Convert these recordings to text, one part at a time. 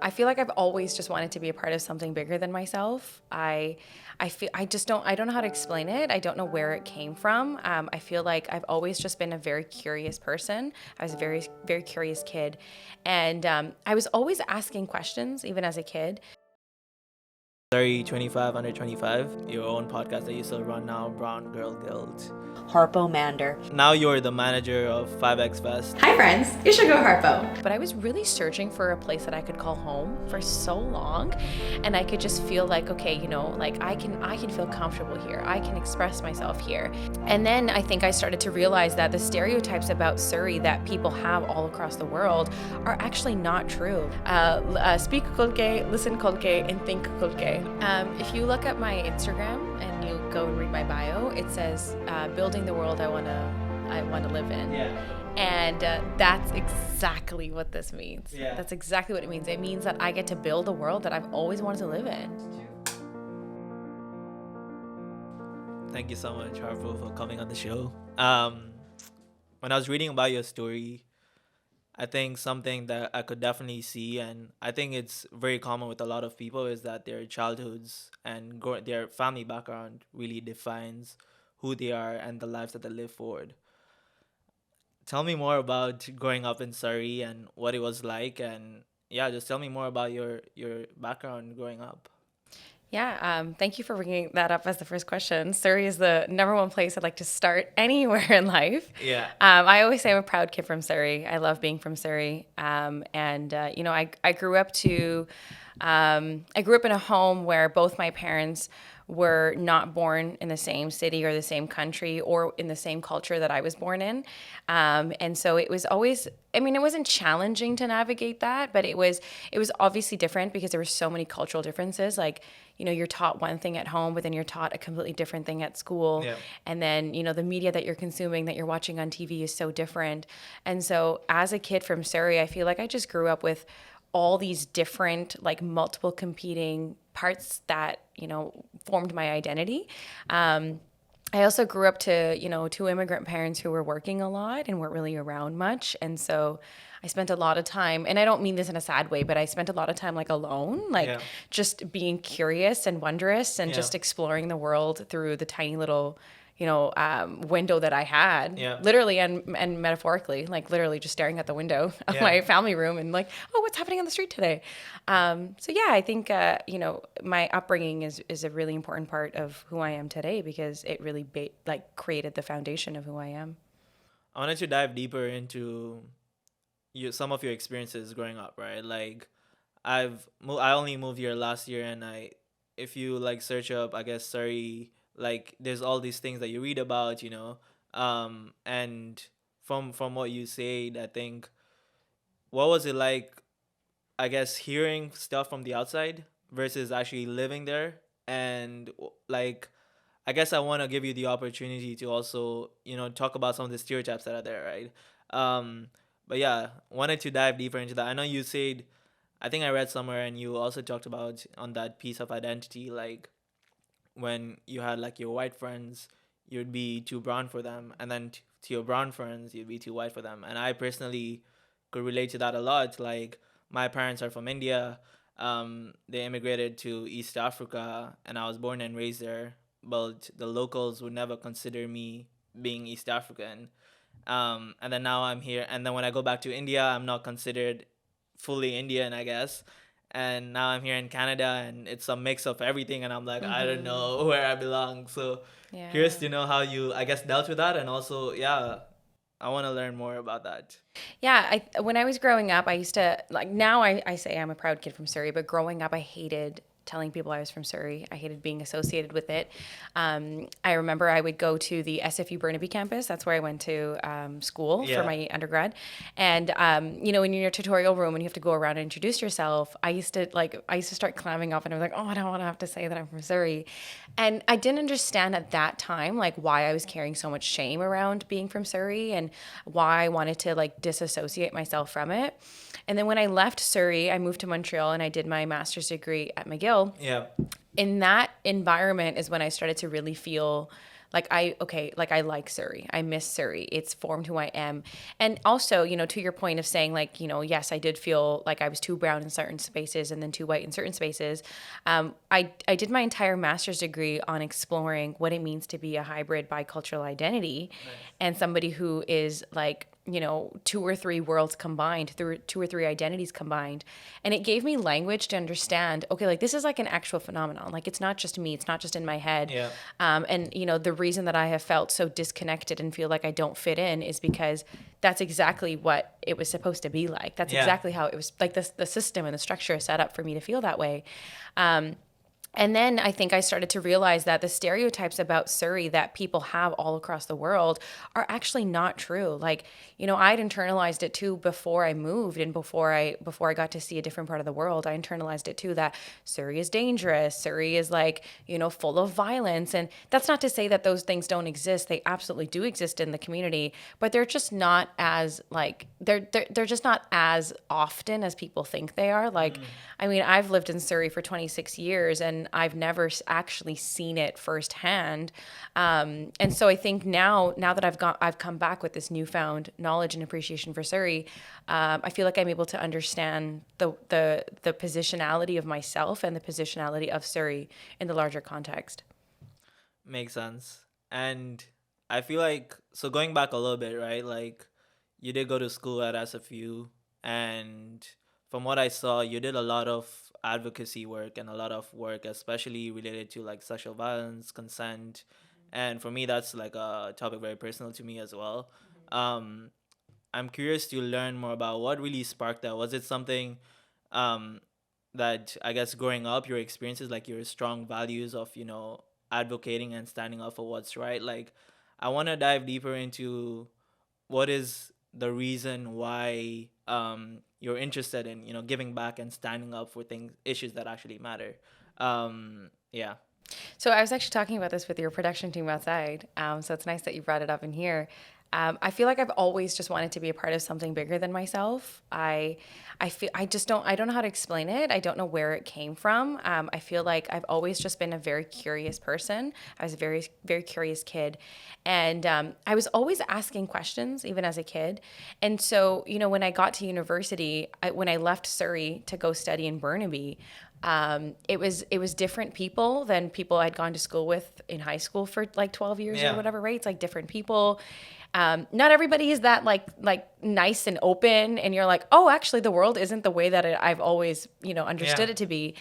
I feel like I've always just wanted to be a part of something bigger than myself. I don't know how to explain it. I don't know where it came from. I feel like I've always just been a very curious person. I was a very, very curious kid. And I was always asking questions, even as a kid. Surrey 25 under 25, your own podcast that you still run now, Brown Girl Guild. Harpo Mander. Now you're the manager of 5X Fest. Hi friends, you should go Harpo. But I was really searching for a place that I could call home for so long, and I could just feel like, okay, you know, like I can feel comfortable here. I can express myself here. And then I think I started to realize that the stereotypes about Surrey that people have all across the world are actually not true. Speak kulke, listen kulke, and think kulke. If you look at my Instagram and you go and read my bio, it says building the world I want to live in. Yeah. And that's exactly what this means. Yeah. That's exactly what it means. It means that I get to build a world that I've always wanted to live in. Thank you so much, Harpo, for coming on the show. When I was reading about your story, I think something that I could definitely see, and I think it's very common with a lot of people, is that their childhoods and their family background really defines who they are and the lives that they live forward. Tell me more about growing up in Surrey and what it was like, and yeah, just tell me more about your background growing up. Yeah, thank you for bringing that up as the first question. Surrey is the number one place I'd like to start anywhere in life. Yeah. I always say I'm a proud kid from Surrey. I love being from Surrey. You know, I grew up in a home where both my parents were not born in the same city or the same country or in the same culture that I was born in. And so it was always, I mean, it wasn't challenging to navigate that, but it was obviously different because there were so many cultural differences. Like, you know, you're taught one thing at home, but then you're taught a completely different thing at school. Yeah. And then, you know, the media that you're consuming, that you're watching on TV is so different. And so as a kid from Surrey, I feel like I just grew up with all these different, like multiple competing parts that, you know, formed my identity. I also grew up to, you know, two immigrant parents who were working a lot and weren't really around much. And so I spent a lot of time, and I don't mean this in a sad way, but I spent a lot of time like alone, like just being curious and wondrous and just exploring the world through the tiny little, you know, window that I had, literally and metaphorically, like literally just staring at the window of my family room and like, oh, what's happening on the street today? So yeah, I think, you know, my upbringing is a really important part of who I am today because it really created the foundation of who I am. I wanted to dive deeper into some of your experiences growing up, right? Like, I only moved here last year, and if you like search up, I guess Surrey, like there's all these things that you read about, you know, and from what you said, I think, what was it like, I guess, hearing stuff from the outside versus actually living there? And like, I guess I want to give you the opportunity to also, you know, talk about some of the stereotypes that are there, right? But yeah, wanted to dive deeper into that. I know you said, I think I read somewhere, and you also talked about on that piece of identity, like when you had like your white friends, you'd be too brown for them, and then to your brown friends, you'd be too white for them. And I personally could relate to that a lot. Like, my parents are from India. They immigrated to East Africa, and I was born and raised there. But the locals would never consider me being East African. And then now I'm here, and then when I go back to India, I'm not considered fully Indian, I guess. And now I'm here in Canada, and it's a mix of everything, and I'm like, I don't know where I belong. So curious to know how you, I guess, dealt with that, and also, I want to learn more about that. Yeah, when I was growing up, I used to, like, now I say I'm a proud kid from Surrey, but growing up, I hated telling people I was from Surrey. I hated being associated with it. I remember I would go to the SFU Burnaby campus. That's where I went to school for my undergrad. And, you know, when you're in your tutorial room and you have to go around and introduce yourself, I used to start clamming up, and I was like, oh, I don't want to have to say that I'm from Surrey. And I didn't understand at that time, like, why I was carrying so much shame around being from Surrey and why I wanted to, like, disassociate myself from it. And then when I left Surrey, I moved to Montreal and I did my master's degree at McGill. Yeah. In that environment is when I started to really feel Like I like Surrey. I miss Surrey. It's formed who I am. And also, to your point of saying like, yes, I did feel like I was too brown in certain spaces and then too white in certain spaces. I did my entire master's degree on exploring what it means to be a hybrid bicultural identity. Nice. And somebody who is like, two or three worlds combined, through two or three identities combined. And it gave me language to understand, okay, like this is like an actual phenomenon. Like it's not just me, it's not just in my head. Yeah. And the reason that I have felt so disconnected and feel like I don't fit in is because that's exactly what it was supposed to be like. That's exactly how it was, like the system and the structure is set up for me to feel that way. And then I think I started to realize that the stereotypes about Surrey that people have all across the world are actually not true. Like, I'd internalized it too before I moved and before I got to see a different part of the world. I internalized it too that Surrey is dangerous. Surrey is like, full of violence. And that's not to say that those things don't exist. They absolutely do exist in the community, but they're just not as like they're just not as often as people think they are. Like, I mean, I've lived in Surrey for 26 years and I've never actually seen it firsthand. And so I think now that I've come back with this newfound knowledge and appreciation for Surrey, I feel like I'm able to understand the positionality of myself and the positionality of Surrey in the larger context. Makes sense. And I feel like, so going back a little bit, right? Like, you did go to school at SFU, and from what I saw, you did a lot of advocacy work and a lot of work, especially related to like sexual violence, consent. And for me, that's like a topic very personal to me as well. Um, I'm curious to learn more about what really sparked that. Was it something um, that I guess growing up, your experiences, like your strong values of, advocating and standing up for what's right? Like, I want to dive deeper into what is the reason why you're interested in, giving back and standing up for issues that actually matter. Yeah. So I was actually talking about this with your production team outside. So it's nice that you brought it up in here. I feel like I've always just wanted to be a part of something bigger than myself. I don't know how to explain it. I don't know where it came from. I feel like I've always just been a very curious person. I was a very, very curious kid. And I was always asking questions, even as a kid. And so, when I got to university, when I left Surrey to go study in Burnaby, it was different people than people I'd gone to school with in high school for like 12 years or whatever, right? It's like different people. Not everybody is that like nice and open, and you're like, oh, actually, the world isn't the way that I've always understood it to be.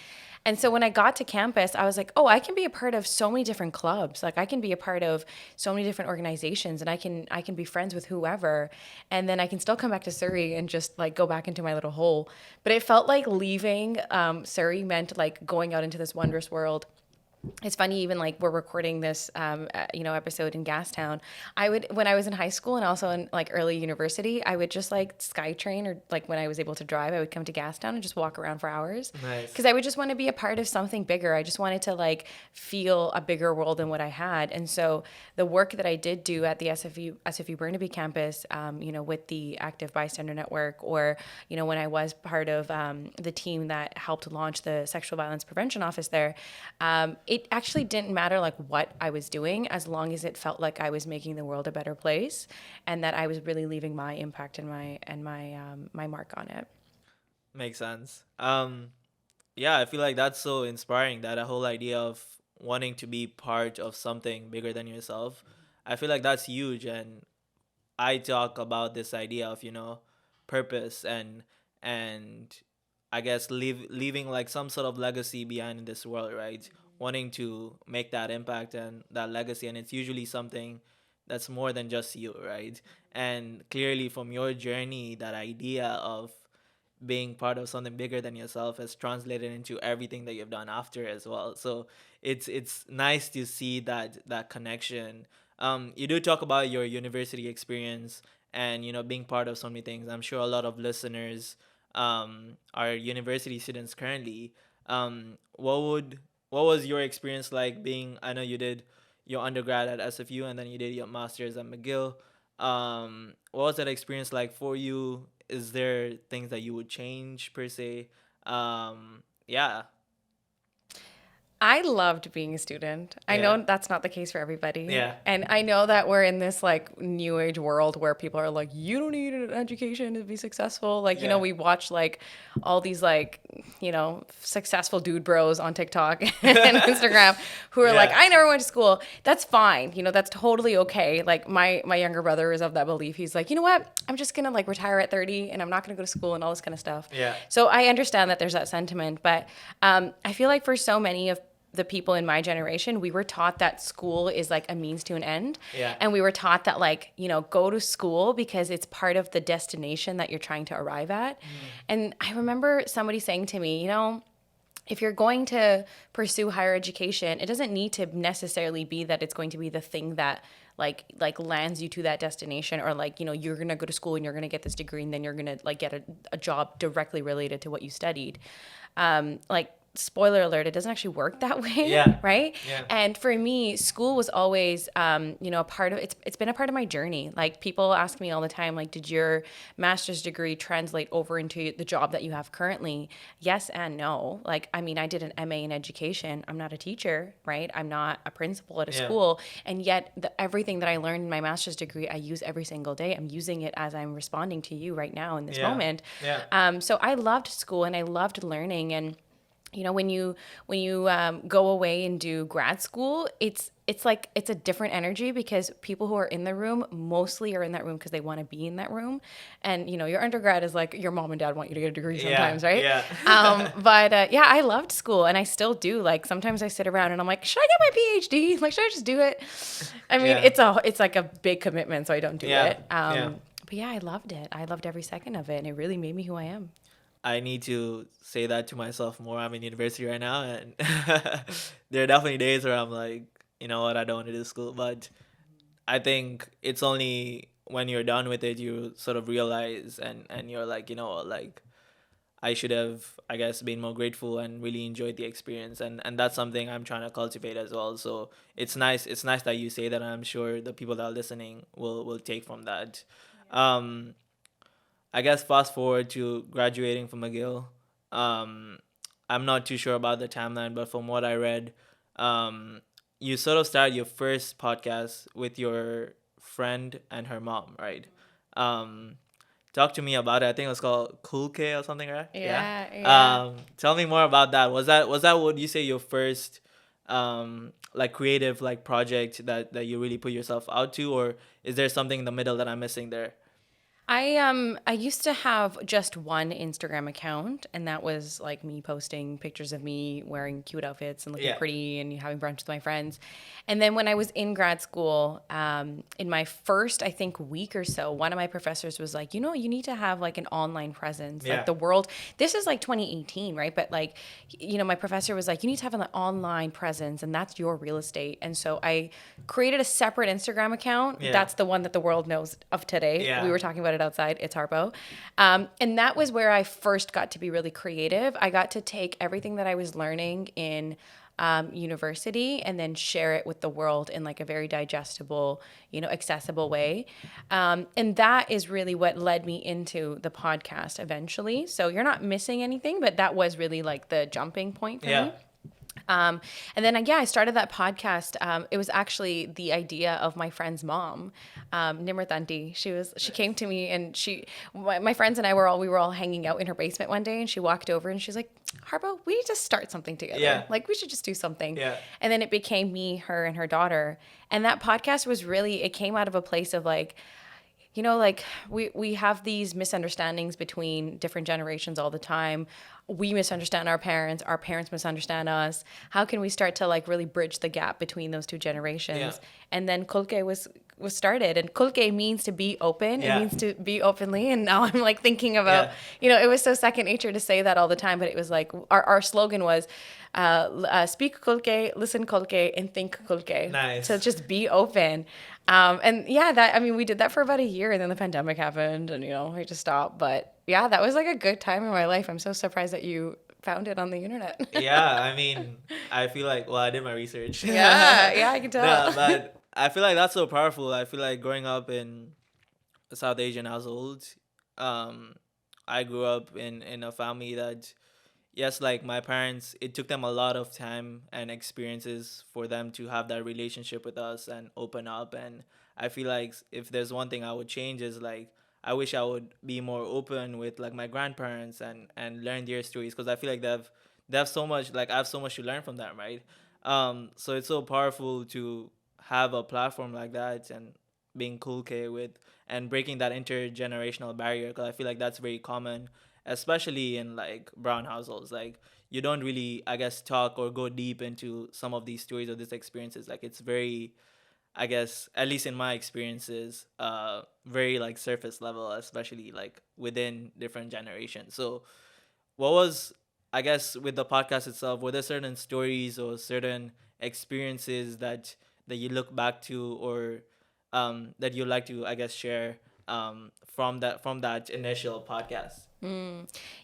And so when I got to campus, I was like, oh, I can be a part of so many different clubs. Like I can be a part of so many different organizations, and I can be friends with whoever, and then I can still come back to Surrey and just like go back into my little hole. But it felt like leaving Surrey meant like going out into this wondrous world. It's funny, even like we're recording this, episode in Gastown. When I was in high school and also in like early university, I would just like SkyTrain, or like when I was able to drive, I would come to Gastown and just walk around for hours. Nice. Because I would just want to be a part of something bigger. I just wanted to like feel a bigger world than what I had. And so the work that I did do at the SFU Burnaby campus, with the Active Bystander Network, or, when I was part of the team that helped launch the Sexual Violence Prevention Office there, it actually didn't matter like what I was doing, as long as it felt like I was making the world a better place and that I was really leaving my impact and my mark on it. Makes sense. Yeah, I feel like that's so inspiring, that a whole idea of wanting to be part of something bigger than yourself. I feel like that's huge, and I talk about this idea of, purpose and I guess leaving like some sort of legacy behind in this world, right? Wanting to make that impact and that legacy, and it's usually something that's more than just you, right? And clearly from your journey, that idea of being part of something bigger than yourself has translated into everything that you've done after as well. So it's nice to see that connection. You do talk about your university experience and being part of so many things. I'm sure a lot of listeners are university students currently. What was your experience like being? I know you did your undergrad at SFU and then you did your master's at McGill. What was that experience like for you? Is there things that you would change per se? Yeah. I loved being a student. I Yeah. know that's not the case for everybody. Yeah. And I know that we're in this like new age world where people are like, you don't need an education to be successful. Like, Yeah. we watch like all these like, successful dude bros on TikTok and Instagram who are like, Yeah. I never went to school. That's fine. That's totally okay. Like my younger brother is of that belief. He's like, you know what? I'm just going to like retire at 30 and I'm not going to go to school and all this kind of stuff. Yeah. So I understand that there's that sentiment, but I feel like for so many of the people in my generation, we were taught that school is like a means to an end. Yeah. And we were taught that like, go to school because it's part of the destination that you're trying to arrive at. And I remember somebody saying to me, if you're going to pursue higher education, it doesn't need to necessarily be that it's going to be the thing that like lands you to that destination, or like, you're going to go to school and you're going to get this degree and then you're going to like get a job directly related to what you studied. Like, spoiler alert, it doesn't actually work that way. Yeah. Right. Yeah. And for me, school was always, a part of it's been a part of my journey. Like, people ask me all the time, like, did your master's degree translate over into the job that you have currently? Yes and no. Like, I mean, I did an MA in education. I'm not a teacher, right? I'm not a principal at a school. And yet everything that I learned in my master's degree, I use every single day. I'm using it as I'm responding to you right now in this moment. Yeah. So I loved school and I loved learning. And when you go away and do grad school, it's a different energy, because people who are in the room mostly are in that room because they want to be in that room. And your undergrad is like your mom and dad want you to get a degree sometimes, right? Yeah. But I loved school and I still do. Like, sometimes I sit around and I'm like, should I get my PhD? Like, should I just do it? I mean, it's like a big commitment, so I don't do it. But yeah, I loved it. I loved every second of it, and it really made me who I am. I need to say that to myself more. I'm in university right now, and there are definitely days where I'm like, you know what, I don't want to do school. But I think it's only when you're done with it you sort of realize, and you're like, like, I should have, I guess, been more grateful and really enjoyed the experience, and that's something I'm trying to cultivate as well. So it's nice. It's nice that you say that. And I'm sure the people that are listening will take from that. Um, I guess fast forward to graduating from McGill. Um, I'm not too sure about the timeline, but from what I read, you sort of started your first podcast with your friend and her mom, right? Um, Talk to me about it. I think it was called Cool K or something, right? Yeah. Tell me more about that. Was that would you say your first like creative like project that you really put yourself out to, or is there something in the middle that I'm missing there? I used to have just one Instagram account, and that was like me posting pictures of me wearing cute outfits and looking Yeah. pretty and having brunch with my friends. And then when I was in grad school, in my first, I think, week or so, one of my professors was like, you need to have like an online presence. Yeah. Like, the world, this is like 2018, right? But like, my professor was like, you need to have an online presence, and that's your real estate. And so I created a separate Instagram account. Yeah. That's the one that the world knows of today. Yeah. We were talking about it outside. It's Harpo. And that was where I first got to be really creative. I got to take everything that I was learning in university and then share it with the world in like a very digestible, accessible way. And that is really what led me into the podcast eventually. So you're not missing anything, but that was really like the jumping point for me. And then, I started that podcast. It was actually the idea of my friend's mom, Nimrat Auntie. She came to me, and my friends and I we were all hanging out in her basement one day, and she walked over and she's like, Harpo, we need to start something together. Yeah. Like, we should just do something. Yeah. And then it became me, her, and her daughter. And that podcast was really, it came out of a place of like, like we have these misunderstandings between different generations all the time. We misunderstand our parents misunderstand us. How can we start to like really bridge the gap between those two generations? Yeah. And then Kulke was started, and Kulke means to be open. Yeah. It means to be openly. And now I'm like thinking about, it was so second nature to say that all the time, but it was like our slogan was, speak Kulke, listen Kulke, and think Kulke. Nice. So just be open. We did that for about a year, and then the pandemic happened, and we just stopped. But yeah, that was like a good time in my life. I'm so surprised that you found it on the internet. Yeah, I mean, I feel like, I did my research. Yeah, I can tell. No, but I feel like that's so powerful. I feel like growing up in a South Asian household, I grew up in a family that, yes, like my parents, it took them a lot of time and experiences for them to have that relationship with us and open up. And I feel like if there's one thing I would change is like I wish I would be more open with like my grandparents and learn their stories, because I feel like they have so much, like I have so much to learn from them, right? So it's so powerful to have a platform like that and being cool K with and breaking that intergenerational barrier, because I feel like that's very common, especially in like brown households. Like you don't really, I guess, talk or go deep into some of these stories or these experiences. Like it's very, I guess, at least in my experiences, very like surface level, especially like within different generations. So what was, I guess, with the podcast itself, were there certain stories or certain experiences that you look back to, or that you like to, I guess, share from that initial podcast?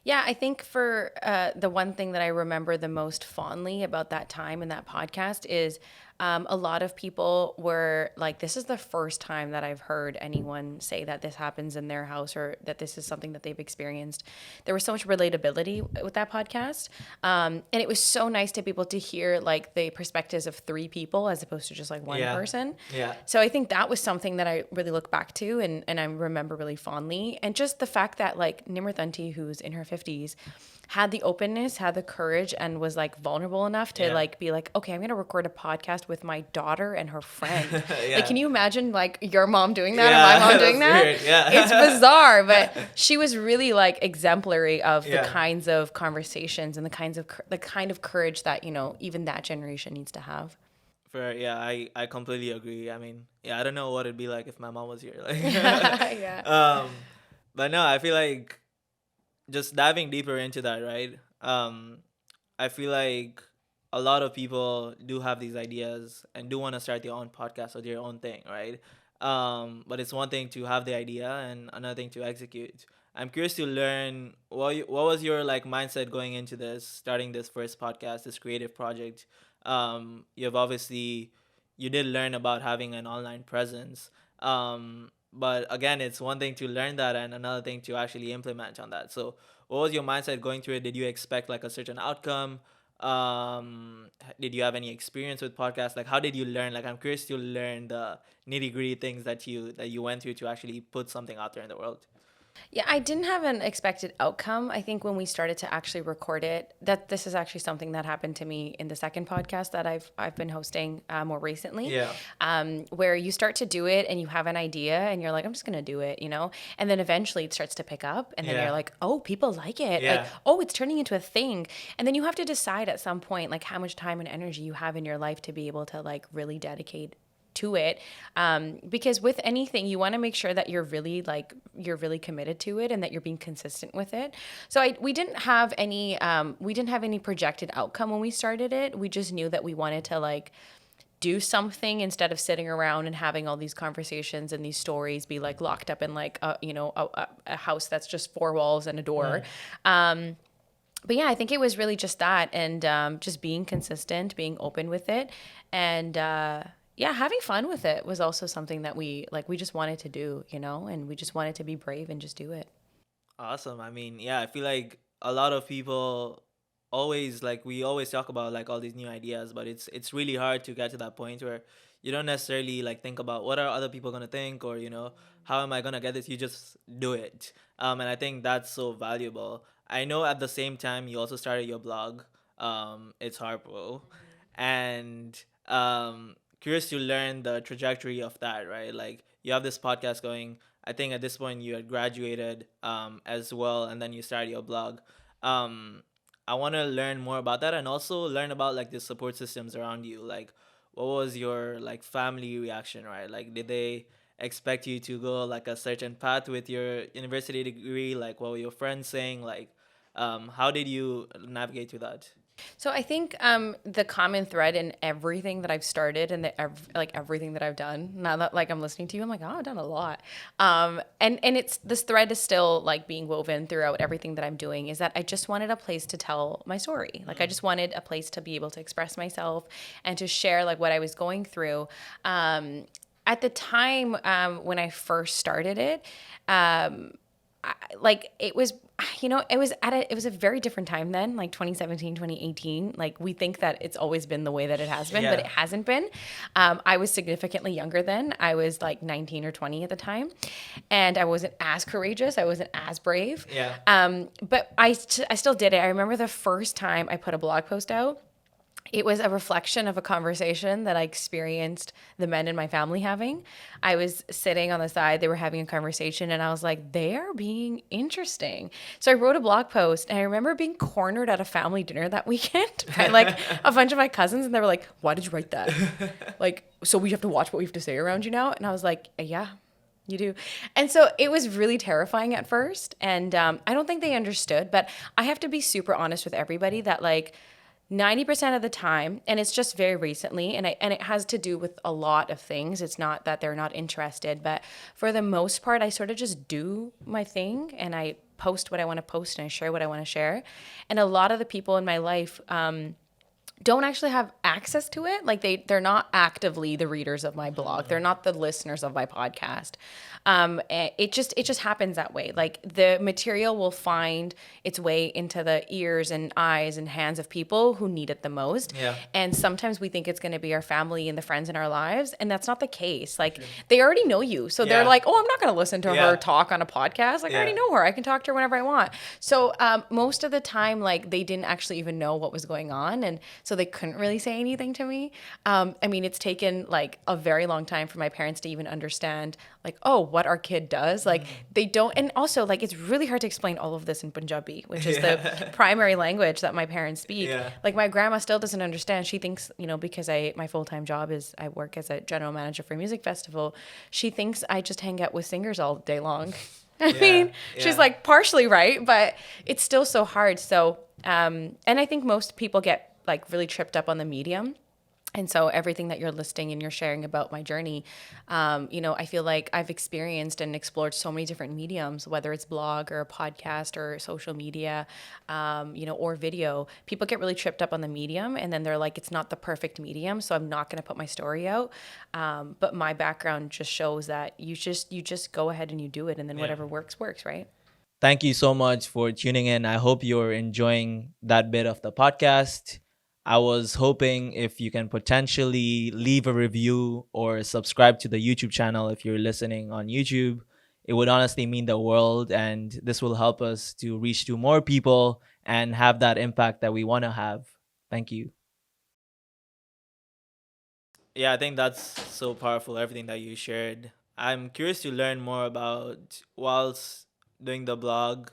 Yeah, I think for the one thing that I remember the most fondly about that time in that podcast is a lot of people were like, this is the first time that I've heard anyone say that this happens in their house or that this is something that they've experienced. There was so much relatability with that podcast. And it was so nice to be able to hear like the perspectives of three people as opposed to just like one Yeah. person. Yeah. So I think that was something that I really look back to and I remember really fondly. And just the fact that like Nimratanti, who's in her 50s, had the openness, had the courage, and was like vulnerable enough to Yeah. like be like, okay, I'm gonna record a podcast with my daughter and her friend. Yeah. Like, can you imagine like your mom doing that Yeah, or my mom doing that's that? weird. Yeah. It's bizarre, but she was really like exemplary of the Yeah. kinds of conversations and the kind of courage that, you know, even that generation needs to have. Yeah, I completely agree. I mean, yeah, I don't know what it'd be like if my mom was here. Like, Yeah. but no, I feel like just diving deeper into that, right? I feel like a lot of people do have these ideas and do want to start their own podcast or their own thing, right? But it's one thing to have the idea and another thing to execute. I'm curious to learn what was your like mindset going into this, starting this first podcast, this creative project. You've obviously you did learn about having an online presence. But again, it's one thing to learn that and another thing to actually implement on that. So what was your mindset going through it? Did you expect like a certain outcome? Did you have any experience with podcasts? Like how did you learn? Like I'm curious to learn the nitty gritty things that you went through to actually put something out there in the world. Yeah, I didn't have an expected outcome. I think when we started to actually record it, that this is actually something that happened to me in the second podcast that I've been hosting more recently. Yeah. Where you start to do it and you have an idea and you're like, I'm just gonna do it, you know, and then eventually it starts to pick up, and then Yeah. you're like, oh, people like it, Yeah. like, oh, it's turning into a thing, and then you have to decide at some point like how much time and energy you have in your life to be able to like really dedicate to it, because with anything you want to make sure that you're really committed to it and that you're being consistent with it. So we didn't have any projected outcome when we started it. We just knew that we wanted to like do something instead of sitting around and having all these conversations and these stories be like locked up in like a house that's just four walls and a door. But yeah, I think it was really just that, and just being consistent, being open with it, and yeah, having fun with it was also something that we just wanted to do, you know, and we just wanted to be brave and just do it. Awesome. I mean, yeah, I feel like a lot of people always like we always talk about like all these new ideas, but it's really hard to get to that point where you don't necessarily like think about what are other people gonna think, or how am I gonna get this. You just do it. And I think that's so valuable. I know at the same time you also started your blog. It's Harpo, and curious to learn the trajectory of that. Right, like you have this podcast going. I think at this point you had graduated as well, and then you started your blog. Um, I want to learn more about that and also learn about like the support systems around you. Like, what was your like family reaction, right? Like, did they expect you to go like a certain path with your university degree? Like, what were your friends saying? Like, how did you navigate through that? So I think the common thread in everything that I've started and everything that I've done, now that like I'm listening to you, I'm like, oh, I've done a lot. And it's this thread is still like being woven throughout everything that I'm doing, is that I just wanted a place to tell my story. Like I just wanted a place to be able to express myself and to share like what I was going through. At the time when I first started it, like it was it was a very different time then, like 2017, 2018. Like we think that it's always been the way that it has been, but it hasn't been. I was significantly younger then. I was like 19 or 20 at the time, and I wasn't as courageous. I wasn't as brave. Yeah. But I still did it. I remember the first time I put a blog post out. It was a reflection of a conversation that I experienced the men in my family having. I was sitting on the side, they were having a conversation, and I was like, they are being interesting. So I wrote a blog post, and I remember being cornered at a family dinner that weekend by like a bunch of my cousins, and they were like, why did you write that? Like, so we have to watch what we have to say around you now? And I was like, yeah. You do. And so it was really terrifying at first. And I don't think they understood, but I have to be super honest with everybody that like 90% of the time, and it's just very recently, and it has to do with a lot of things. It's not that they're not interested, but for the most part, I sort of just do my thing and I post what I want to post and I share what I want to share. And a lot of the people in my life, don't actually have access to it. Like they're not actively the readers of my blog. They're not the listeners of my podcast. It just happens that way. Like the material will find its way into the ears and eyes and hands of people who need it the most. Yeah. And sometimes we think it's going to be our family and the friends in our lives, and that's not the case. Like they already know you, so they're like, "Oh, I'm not going to listen to her talk on a podcast. Like I already know her. I can talk to her whenever I want." So most of the time, like they didn't actually even know what was going on, and so they couldn't really say anything to me. I mean, it's taken like a very long time for my parents to even understand, like, oh, what our kid does. Like they don't, and also like it's really hard to explain all of this in Punjabi, which is the primary language that my parents speak. Yeah. Like my grandma still doesn't understand. She thinks, because my full-time job is I work as a general manager for a music festival. She thinks I just hang out with singers all day long. I mean, she's like partially right, but it's still so hard. So, and I think most people get like really tripped up on the medium. And so everything that you're listing and you're sharing about my journey, I feel like I've experienced and explored so many different mediums, whether it's blog or a podcast or social media, or video. People get really tripped up on the medium, and then they're like, it's not the perfect medium, so I'm not going to put my story out. But my background just shows that you just go ahead and you do it, and then whatever works, right? Thank you so much for tuning in. I hope you're enjoying that bit of the podcast. I was hoping if you can potentially leave a review or subscribe to the YouTube channel if you're listening on YouTube. It would honestly mean the world, and this will help us to reach to more people and have that impact that we want to have. Thank you. Yeah, I think that's so powerful, everything that you shared. I'm curious to learn more about, whilst doing the blog,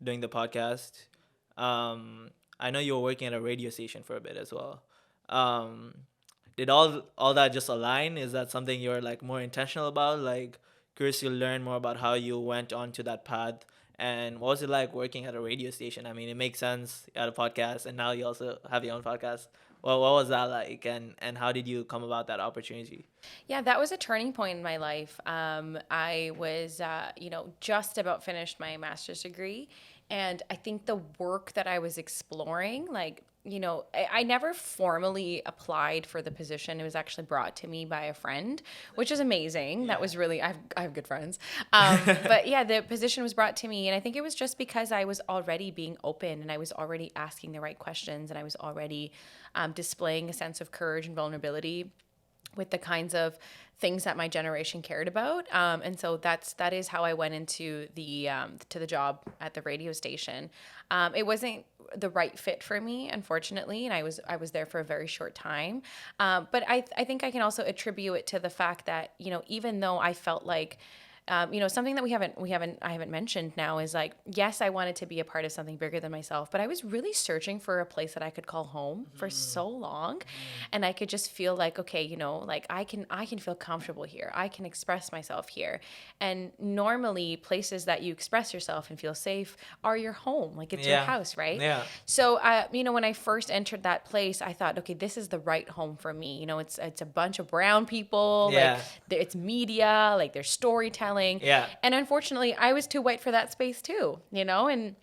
doing the podcast. I know you were working at a radio station for a bit as well. Um, did all that just align? Is that something you're like more intentional about? Like curious to learn more about how you went onto that path, and what was it like working at a radio station? I mean, it makes sense. You had a podcast, and now you also have your own podcast. Well, what was that like, and how did you come about that opportunity? Yeah, that was a turning point in my life. I was, just about finished my master's degree. And I think the work that I was exploring, like, I never formally applied for the position. It was actually brought to me by a friend, which is amazing. Yeah. That was really, I have good friends. But yeah, the position was brought to me. And I think it was just because I was already being open and I was already asking the right questions, and I was already displaying a sense of courage and vulnerability with the kinds of things that my generation cared about, and so that is how I went into the to the job at the radio station. It wasn't the right fit for me, unfortunately, and I was there for a very short time. But I think I can also attribute it to the fact that even though I felt like something that I haven't mentioned now is like, yes, I wanted to be a part of something bigger than myself, but I was really searching for a place that I could call home for so long. And I could just feel like, okay, like I can feel comfortable here. I can express myself here. And normally places that you express yourself and feel safe are your home. Like it's your house, right? Yeah. So, when I first entered that place, I thought, okay, this is the right home for me. It's a bunch of brown people, like it's media, like there's storytelling. Yeah. And unfortunately, I was too white for that space too, and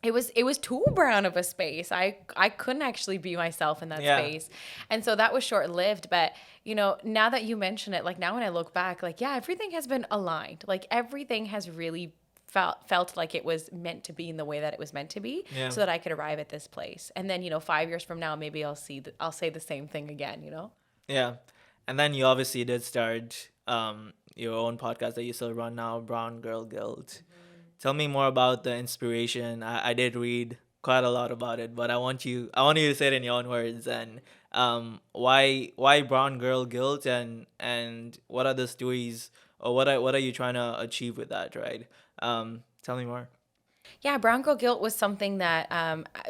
it was too brown of a space. I couldn't actually be myself in that space. And so that was short-lived. But, now that you mention it, like now when I look back, like, yeah, everything has been aligned. Like everything has really felt like it was meant to be in the way that it was meant to be, Yeah. so that I could arrive at this place. And then, 5 years from now, maybe I'll say the same thing again. Yeah. And then you obviously did start your own podcast that you still run now, Brown Girl Guild. Tell me more about the inspiration. I did read quite a lot about it, but I want you to say it in your own words, and why Brown Girl Guilt, and what are the stories, or what are you trying to achieve with that, right? Tell me more. Yeah, brown girl guilt was something that,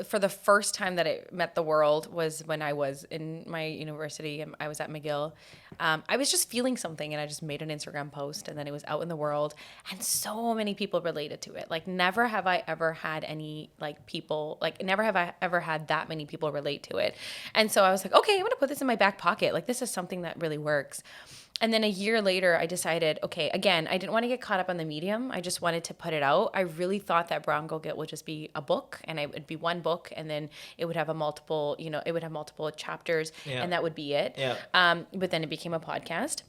for the first time that it met the world, was when I was in my university. I was at McGill. I was just feeling something, and I just made an Instagram post, and then it was out in the world, and so many people related to it. Like, never have I ever had any people, never have I ever had that many people relate to it. And so I was like, okay, I'm gonna put this in my back pocket. Like, this is something that really works. And then a year later, I decided, okay, again, I didn't want to get caught up on the medium. I just wanted to put it out. I really thought that Brown Girl Guilt would just be a book, and it would be one book, and then it would have it would have multiple chapters, Yeah. and that would be it. Yeah. But then it became a podcast.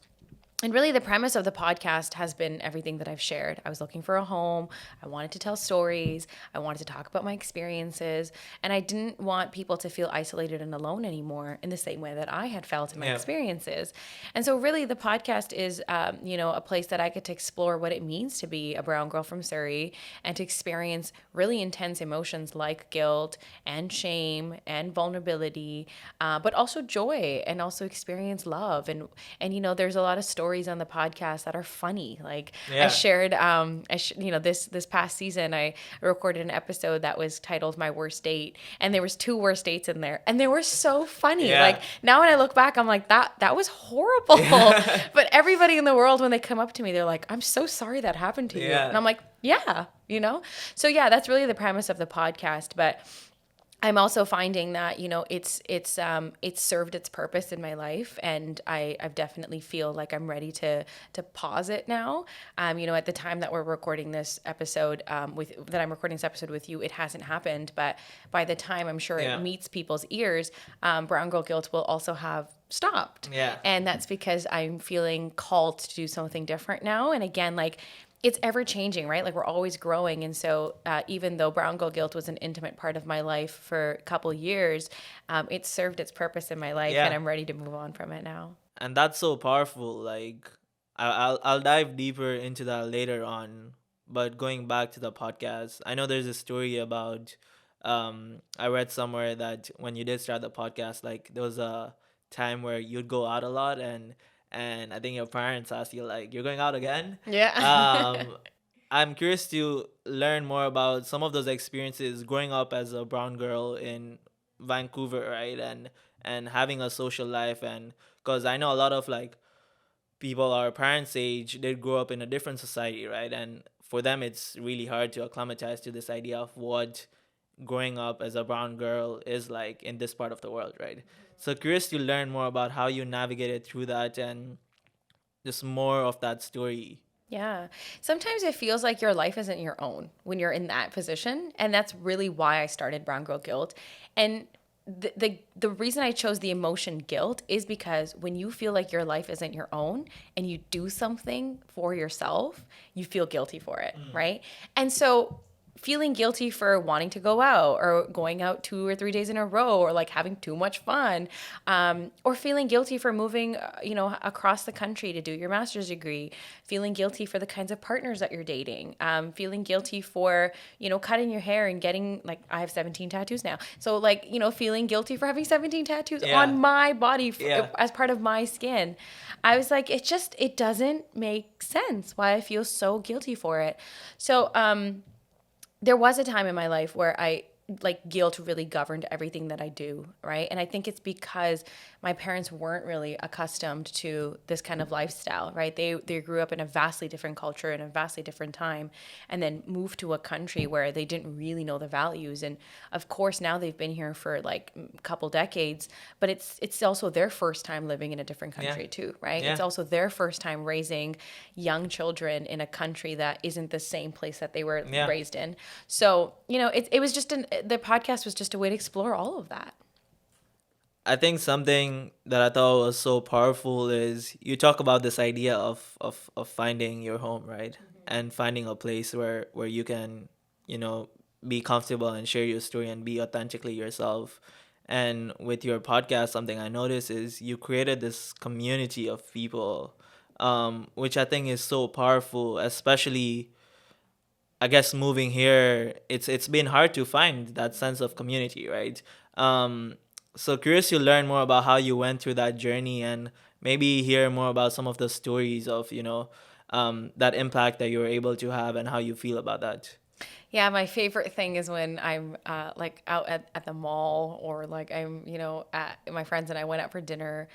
And really, the premise of the podcast has been everything that I've shared. I was looking for a home. I wanted to tell stories. I wanted to talk about my experiences. And I didn't want people to feel isolated and alone anymore in the same way that I had felt in my Yeah. experiences. And so really, the podcast is, a place that I get to explore what it means to be a brown girl from Surrey, and to experience really intense emotions like guilt and shame and vulnerability, but also joy, and also experience love. And there's a lot of stories on the podcast that are funny. Like, Yeah. I shared, this past season, I recorded an episode that was titled "My Worst Date," and there was 2 worst dates in there, and they were so funny. Yeah. Like, now when I look back, I'm like, that was horrible. But everybody in the world, when they come up to me, they're like, "I'm so sorry that happened to you," Yeah. and I'm like, yeah. So yeah, that's really the premise of the podcast. But I'm also finding that it's served its purpose in my life, and I've definitely feel like I'm ready to pause it now. At the time that we're recording this episode, I'm recording this episode with you, it hasn't happened, but by the time I'm sure Yeah. it meets people's ears, Brown Girl Guilt will also have stopped. Yeah. And that's because I'm feeling called to do something different now. And again, it's ever changing, right? Like, we're always growing. And so even though Brown Girl Guilt was an intimate part of my life for a couple years, it served its purpose in my life, Yeah. and I'm ready to move on from it now. And that's so powerful. Like, I'll dive deeper into that later on. But going back to the podcast, I know there's a story about I read somewhere that when you did start the podcast, like, there was a time where you'd go out a lot, and I think your parents asked you, like, you're going out again. Yeah. I'm curious to learn more about some of those experiences growing up as a brown girl in Vancouver, right? And having a social life, and because I know a lot of, like, people our parents' age, they grew up in a different society, right? And for them, it's really hard to acclimatize to this idea of what growing up as a brown girl is like in this part of the world, right? So curious to learn more about how you navigated through that, and just more of that story. Yeah. Sometimes it feels like your life isn't your own when you're in that position. And that's really why I started Brown Girl Guilt. And the reason I chose the emotion guilt is because when you feel like your life isn't your own and you do something for yourself, you feel guilty for it, right? And so feeling guilty for wanting to go out, or going out 2 or 3 days in a row, or like having too much fun, or feeling guilty for moving, across the country to do your master's degree, feeling guilty for the kinds of partners that you're dating, feeling guilty for, cutting your hair and getting, like, I have 17 tattoos now. So, like, feeling guilty for having 17 tattoos Yeah. on my body Yeah. as part of my skin. I was like, it doesn't make sense why I feel so guilty for it. So, there was a time in my life where guilt really governed everything that I do, right? And I think it's because my parents weren't really accustomed to this kind of lifestyle, right? They grew up in a vastly different culture in a vastly different time, and then moved to a country where they didn't really know the values. And of course, now they've been here for like a couple decades, but it's also their first time living in a different country too, right? Yeah. It's also their first time raising young children in a country that isn't the same place that they were raised in. So, it was just the podcast was just a way to explore all of that. I think something that I thought was so powerful is you talk about this idea of finding your home, right? and finding a place where you can, you know, be comfortable and share your story and be authentically yourself. And with your podcast, something I noticed is you created this community of people, which I think is so powerful, especially I guess moving here, it's been hard to find that sense of community, right? Um, so curious to learn more about how you went through that journey and maybe hear more about some of the stories of, you know, that impact that you were able to have and how you feel about that. Yeah, my favorite thing is when I'm like out at the mall or like I'm, at my friends and I went out for dinner.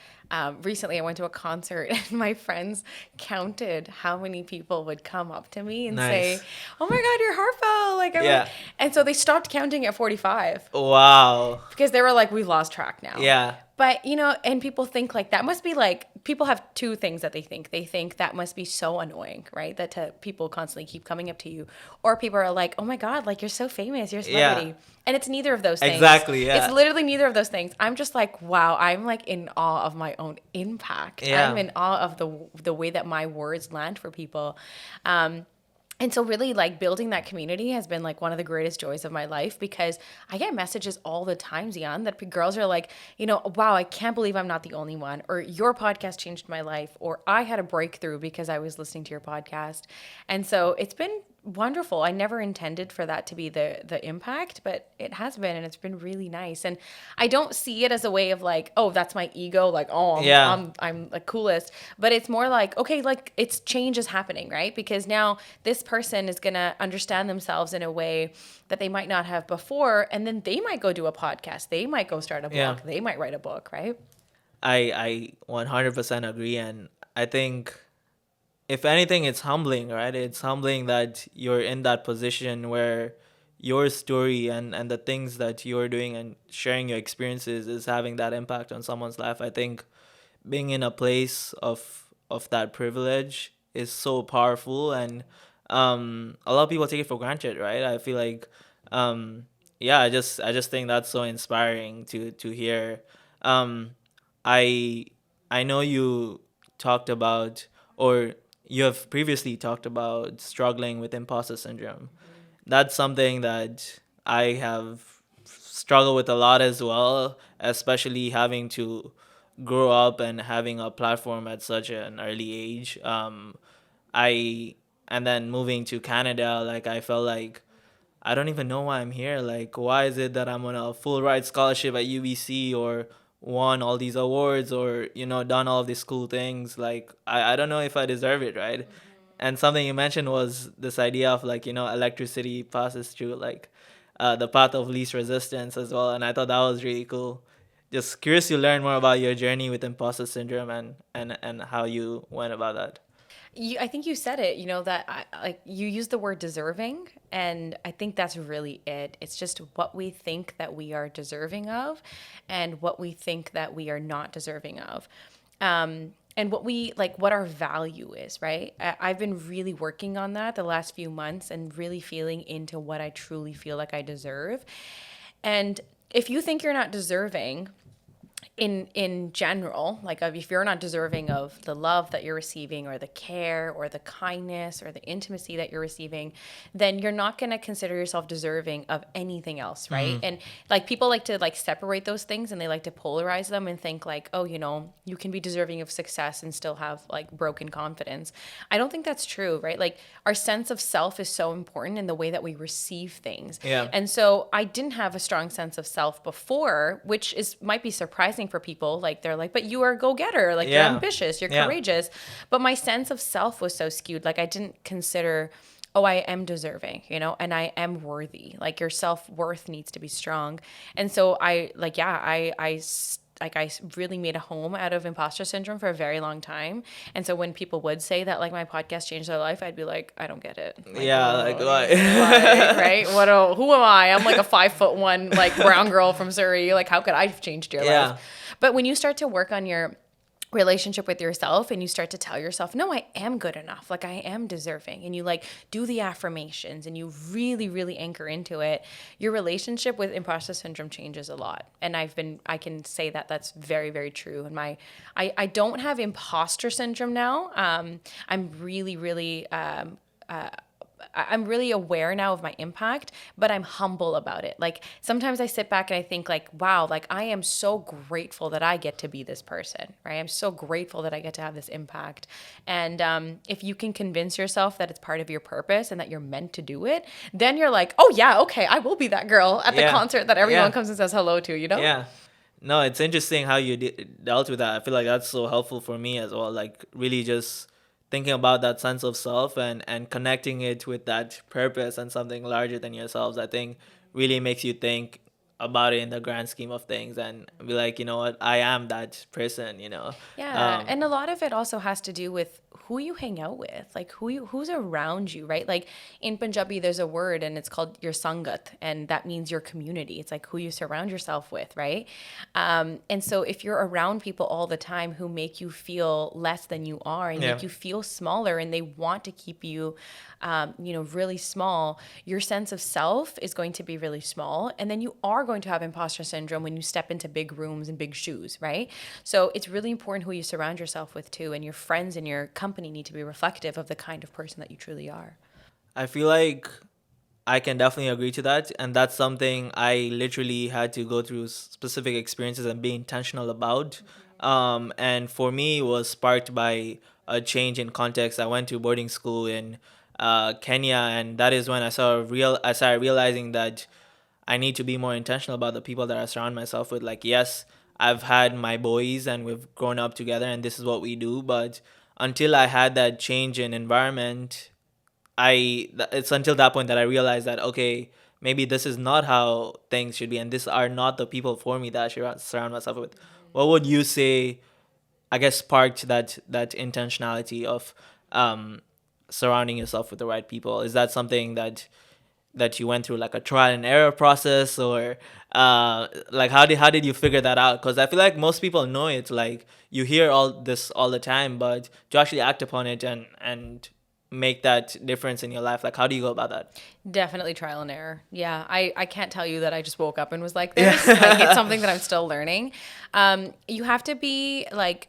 Recently, I went to a concert and my friends counted how many people would come up to me and say, Nice. "Oh my God, you're Harpo!" Like, Yeah. and so they stopped counting at 45 Wow. because they were like, "We've lost track now." Yeah. But, and people think like that must be like, people have two things that they think. They think that must be so annoying, right? That people constantly keep coming up to you. Or people are like, "Oh my God, like you're so famous, you're a Yeah. celebrity." And it's neither of those things. Exactly. It's Yeah. literally neither of those things. I'm just like, wow, I'm like in awe of my own impact. I'm Yeah. in awe of the way that my words land for people. And so really like building that community has been like one of the greatest joys of my life because I get messages all the time, Zion, that girls are like, wow, I can't believe I'm not the only one, or your podcast changed my life, or I had a breakthrough because I was listening to your podcast. And so it's been wonderful. I never intended for that to be the impact, but it has been, and it's been really nice. And I don't see it as a way of like, oh, that's my ego, like, oh, Yeah. I'm the coolest. But it's more like, okay, like it's change is happening, right? Because now this person is gonna understand themselves in a way that they might not have before, and then they might go do a podcast, they might go start a blog, Yeah. they might write a book, right? I 100% agree, and I think if anything, it's humbling, right? It's humbling that you're in that position where your story and the things that you're doing and sharing your experiences is having that impact on someone's life. I think being in a place of that privilege is so powerful, and a lot of people take it for granted, right? I feel like yeah, I just think that's so inspiring to hear. um I I know you talked about, or you have previously talked about struggling with imposter syndrome. That's something that I have struggled with a lot as well, especially having to grow up and having a platform at such an early age. I and then moving to Canada, like I felt like I don't even know why I'm here. Like, why is it that I'm on a full ride scholarship at UBC or won all these awards or, done all of these cool things? Like, I don't know if I deserve it, right? And something you mentioned was this idea of like, electricity passes through like the path of least resistance as well. And I thought that was really cool. Just curious to learn more about your journey with imposter syndrome and how you went about that. I think you said it, that like you used the word deserving. And I think that's really it. It's just what we think that we are deserving of and what we think that we are not deserving of. And what our value is, right? I've been really working on that the last few months and really feeling into what I truly feel like I deserve. And if you think you're not deserving, in general, like if you're not deserving of the love that you're receiving or the care or the kindness or the intimacy that you're receiving, then you're not going to consider yourself deserving of anything else, right? And like people like to like separate those things and they like to polarize them and think like, oh, you can be deserving of success and still have like broken confidence. I don't think that's true, right? Like our sense of self is so important in the way that we receive things. Yeah. And so I didn't have a strong sense of self before, which might be surprising for people. Like they're like, but you are a go-getter, like you're Yeah. ambitious, you're Yeah. courageous. But my sense of self was so skewed. Like I didn't consider, oh, I am deserving, and I am worthy. Like your self-worth needs to be strong. And so I really made a home out of imposter syndrome for a very long time. And so when people would say that like my podcast changed their life, I'd be like, I don't get it. Like, Yeah, like what? why, right? Who am I? I'm like a 5'1" like brown girl from Surrey. Like how could I have changed your Yeah. life? But when you start to work on your relationship with yourself and you start to tell yourself, no, I am good enough, like I am deserving, and you like do the affirmations and you really really anchor into it, your relationship with imposter syndrome changes a lot. And I can say that that's very very true. And I don't have imposter syndrome now. I'm really really I'm really aware now of my impact, but I'm humble about it. Like sometimes I sit back and I think like, wow, like I am so grateful that I get to be this person, right? I'm so grateful that I get to have this impact. And if you can convince yourself that it's part of your purpose and that you're meant to do it, then you're like, oh yeah, okay, I will be that girl at the Yeah. concert that everyone Yeah. comes and says hello to, you know? Yeah. No, it's interesting how you dealt with that. I feel like that's so helpful for me as well. Like really just thinking about that sense of self and connecting it with that purpose and something larger than yourselves, I think really makes you think about it in the grand scheme of things and be like, you know what, I am that person, you know. Yeah, Um, and a lot of it also has to do with who you hang out with, like who's around you, right? Like in Punjabi, there's a word and it's called your sangat, and that means your community. It's like who you surround yourself with, right? And so if you're around people all the time who make you feel less than you are and yeah. make you feel smaller, and they want to keep you, really small, your sense of self is going to be really small, and then you are going to have imposter syndrome when you step into big rooms and big shoes, right? So it's really important who you surround yourself with too, and your friends and your company need to be reflective of the kind of person that you truly are. I feel like I can definitely agree to that. And that's something I literally had to go through specific experiences and be intentional about. And for me, it was sparked by a change in context. I went to boarding school in Kenya, and that is when I started realizing that I need to be more intentional about the people that I surround myself with. Like, yes, I've had my boys and we've grown up together, and this is what we do. But until I had that change in environment, it's until that point that I realized that okay, maybe this is not how things should be, and these are not the people for me that I should surround myself with. What would you say? I guess sparked that intentionality of surrounding yourself with the right people. Is that something that you went through like a trial and error process, or like how did you figure that out? Because I feel like most people know it, like you hear all this all the time, but to actually act upon it and make that difference in your life, like how do you go about that? Definitely trial and error. Yeah, I can't tell you that I just woke up and was like this. Like it's something that I'm still learning. You have to be like,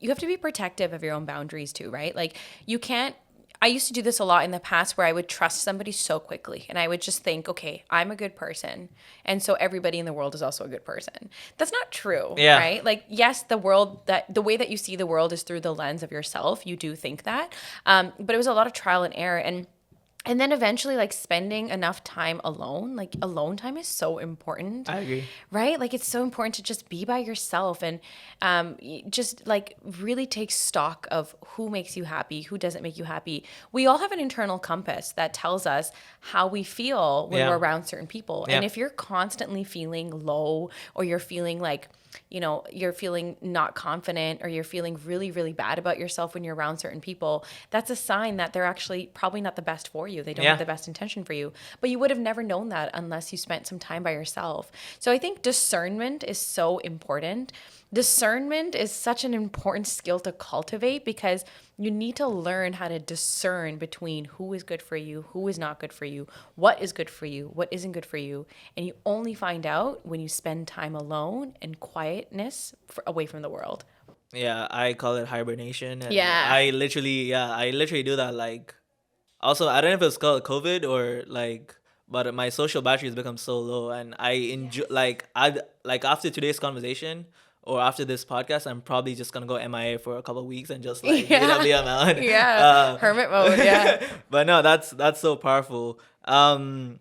you have to be protective of your own boundaries too, right? Like you can't. I used to do this a lot in the past where I would trust somebody so quickly and I would just think, okay, I'm a good person. And so everybody in the world is also a good person. That's not true, Yeah. right? Like, yes, the way that you see the world is through the lens of yourself. You do think that. But it was a lot of trial and error. And then eventually, like spending enough time alone, like alone time is so important, I agree. right? Like it's so important to just be by yourself and just like really take stock of who makes you happy, who doesn't make you happy. We all have an internal compass that tells us how we feel when Yeah. we're around certain people. Yeah. And if you're constantly feeling low, or you're feeling like, you're feeling not confident, or you're feeling really, really bad about yourself when you're around certain people, that's a sign that they're actually probably not the best for you. They don't Yeah. have the best intention for you. But you would have never known that unless you spent some time by yourself. So I think discernment is so important. Discernment is such an important skill to cultivate because you need to learn how to discern between who is good for you, who is not good for you, what is good for you, what isn't good for you. And you only find out when you spend time alone and quietness away from the world. Yeah, I call it hibernation, and Yeah. I literally do that. Like, also, I don't know if it's called COVID or like, but my social battery has become so low, and I enjoy like after today's conversation or after this podcast, I'm probably just gonna go MIA for a couple of weeks and just like Yeah. be on my own. Yeah. Hermit mode. Yeah. But no, that's so powerful. Now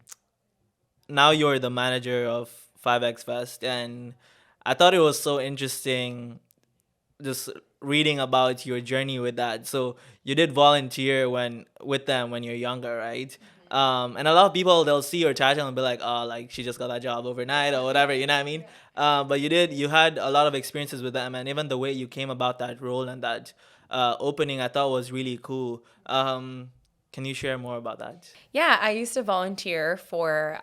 you're the manager of 5X Fest, and I thought it was so interesting just reading about your journey with that. So you did volunteer when with them when you're younger, right? And a lot of people, they'll see your title and be like, oh, like she just got that job overnight or whatever, you know what I mean? But you had a lot of experiences with them, and even the way you came about that role and that opening, I thought was really cool. Can you share more about that? Yeah, I used to volunteer for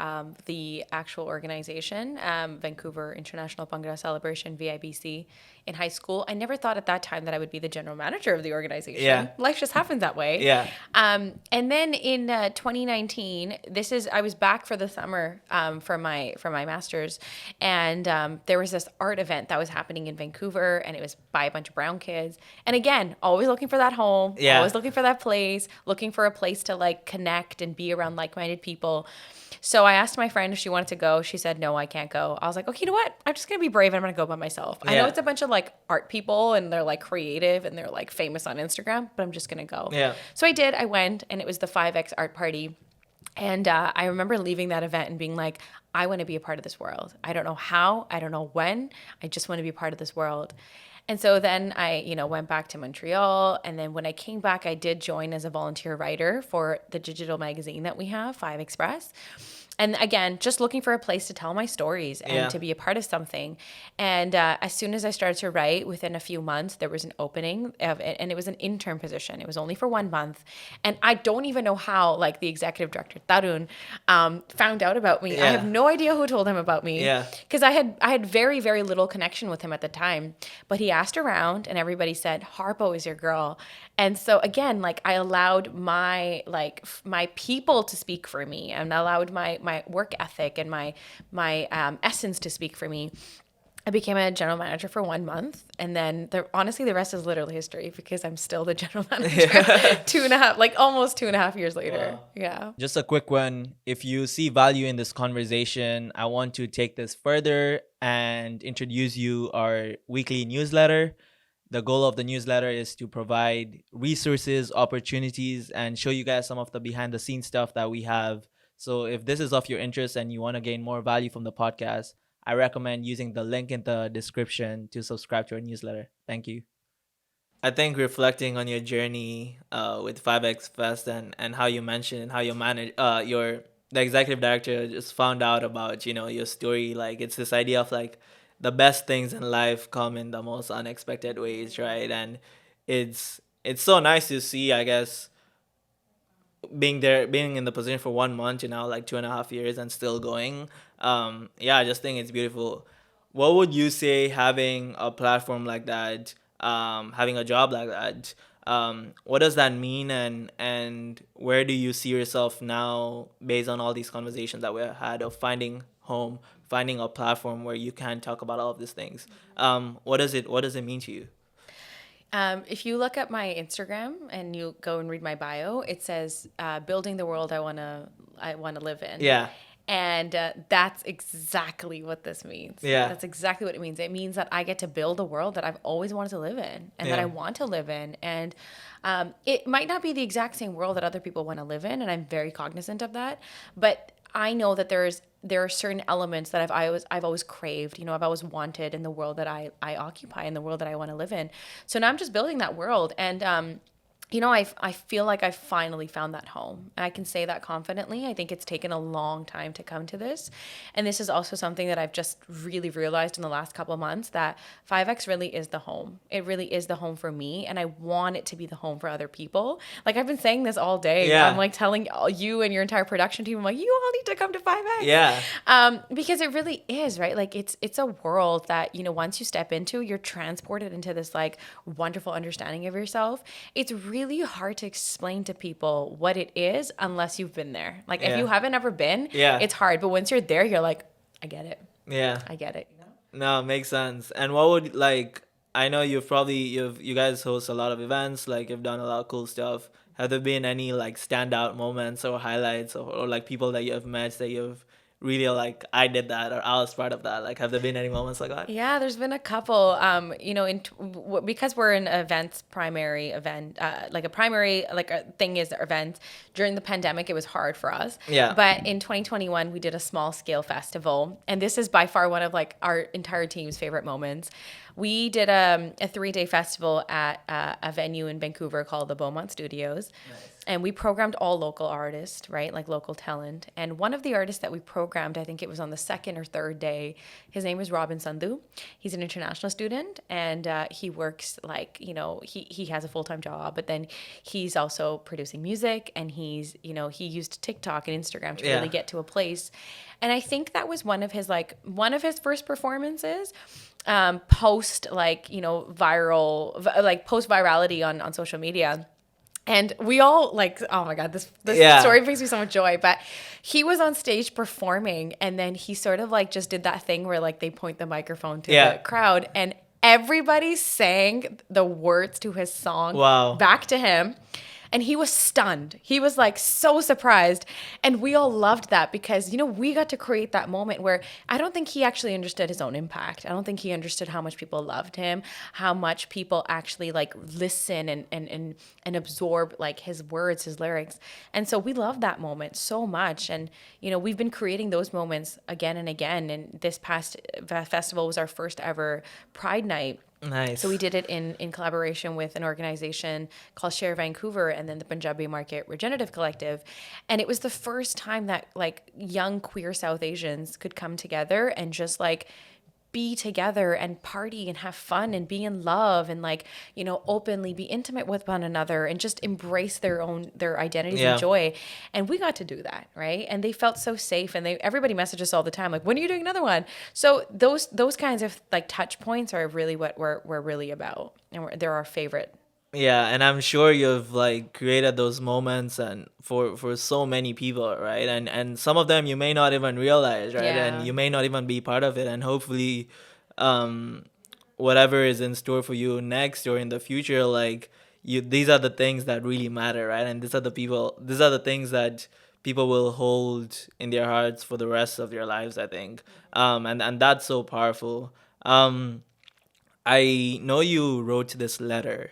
the actual organization, Vancouver International Bhangra Celebration, VIBC, in high school. I never thought at that time that I would be the general manager of the organization. Yeah. Life just happens that way. Yeah. And then in 2019, I was back for the summer for my master's, and there was this art event that was happening in Vancouver, and it was by a bunch of brown kids. And again, always looking for that home, Yeah. always looking for that place, looking for a place to like connect and be around like-minded people. So I asked my friend if she wanted to go. She said, no, I can't go. I was like, okay, you know what? I'm just going to be brave. I'm going to go by myself. I know Yeah. it's a bunch of like art people and they're like creative and they're like famous on Instagram, but I'm just going to go. Yeah. So I did. I went, and it was the 5X art party. And I remember leaving that event and being like, I want to be a part of this world. I don't know how, I don't know when. I just want to be a part of this world. And so then I, went back to Montreal. And then when I came back, I did join as a volunteer writer for the digital magazine that we have, 5Express. And again, just looking for a place to tell my stories and to be a part of something. And as soon as I started to write, within a few months, there was an opening and it was an intern position. It was only for 1 month. And I don't even know how, like the executive director, Tarun, found out about me. Yeah. I have no idea who told him about me. Yeah. Because I had very, very little connection with him at the time. But he asked around and everybody said, Harpo is your girl. And so again, like I allowed my people to speak for me, and allowed my work ethic and my essence to speak for me. I became a general manager for 1 month, and then honestly, the rest is literally history because I'm still the general manager almost 2.5 years later. Wow. Yeah. Just a quick one. If you see value in this conversation, I want to take this further and introduce you our weekly newsletter. The goal of the newsletter is to provide resources, opportunities, and show you guys some of the behind the scenes stuff that we have. So if this is of your interest and you want to gain more value from the podcast, I recommend using the link in the description to subscribe to our newsletter. Thank you. I think reflecting on your journey with 5X Fest and how you mentioned and how you manage the executive director just found out about your story. Like it's this idea of like the best things in life come in the most unexpected ways, right? And it's so nice to see, I guess, being in the position for 1 month, 2.5 years and still going. I just think it's beautiful. What would you say having a platform like that, having a job like that, what does that mean, and where do you see yourself now based on all these conversations that we had of finding home, finding a platform where you can talk about all of these things? What does it mean to you? If you look at my Instagram and you go and read my bio, it says building the world I wanna live in. Yeah. And that's exactly what this means. Yeah. That's exactly what it means. It means that I get to build a world that I've always wanted to live in and that I want to live in. And it might not be the exact same world that other people want to live in, and I'm very cognizant of that. But I know that there are certain elements that I've always craved, I've always wanted in the world that I occupy, in the world that I want to live in. So now I'm just building that world, and I feel like I've finally found that home. And I can say that confidently. I think it's taken a long time to come to this. And this is also something that I've just really realized in the last couple of months, that 5X really is the home. It really is the home for me. And I want it to be the home for other people. Like I've been saying this all day. Yeah. I'm like telling you and your entire production team, I'm like, you all need to come to 5X. Yeah. Because it really is, right? Like it's a world that, once you step into, you're transported into this like wonderful understanding of yourself. It's really hard to explain to people what it is unless you've been there. Like if you haven't ever been, it's hard. But once you're there, you're like, I get it. Yeah. I get it. No, it makes sense. And what would I know you guys host a lot of events, like you've done a lot of cool stuff. Have there been any like standout moments or highlights or like people that you have met that you've really like, I did that or I was part of that? Like, have there been any moments like that? Yeah, there's been a couple. Because we're an events primary event, like a primary thing is events. During the pandemic, it was hard for us. Yeah. But in 2021, we did a small scale festival, and this is by far one of like our entire team's favorite moments. We did a 3-day festival at a venue in Vancouver called the Beaumont Studios. Nice. And we programmed all local artists, right? Like local talent. And one of the artists that we programmed, I think it was on the second or third day, his name is Robin Sandhu. He's an international student, and he works he has a full-time job, but then he's also producing music, and he used TikTok and Instagram to really get to a place. And I think that was one of his first performances post virality on social media. And we all oh my God, this story brings me so much joy. But he was on stage performing, and then he sort of just did that thing where they point the microphone to the crowd, and everybody sang the words to his song back to him. And he was stunned. He was like so surprised. And we all loved that because, we got to create that moment where I don't think he actually understood his own impact. I don't think he understood how much people loved him, how much people actually like listen and absorb like his words, his lyrics. And so we love that moment so much. And, we've been creating those moments again and again. And this past festival was our first ever Pride Night. Nice. So we did it in collaboration with an organization called Share Vancouver and then the Punjabi Market Regenerative Collective. And it was the first time that like young queer South Asians could come together and just like be together and party and have fun and be in love and like, openly be intimate with one another and just embrace their identities and Yeah. joy. And we got to do that, right? And they felt so safe, and everybody messaged us all the time like, when are you doing another one? So those kinds of like touch points are really what we're really about, and they're our favorite. Yeah, and I'm sure you've like created those moments and for so many people, right? And some of them you may not even realize, right? And Yeah. you may not even be part of it, and hopefully um whatever is in store for you next or in the future, like these are the things that really matter, right? And these are the things that people will hold in their hearts for the rest of their lives, I think. And that's so powerful. I know you wrote this letter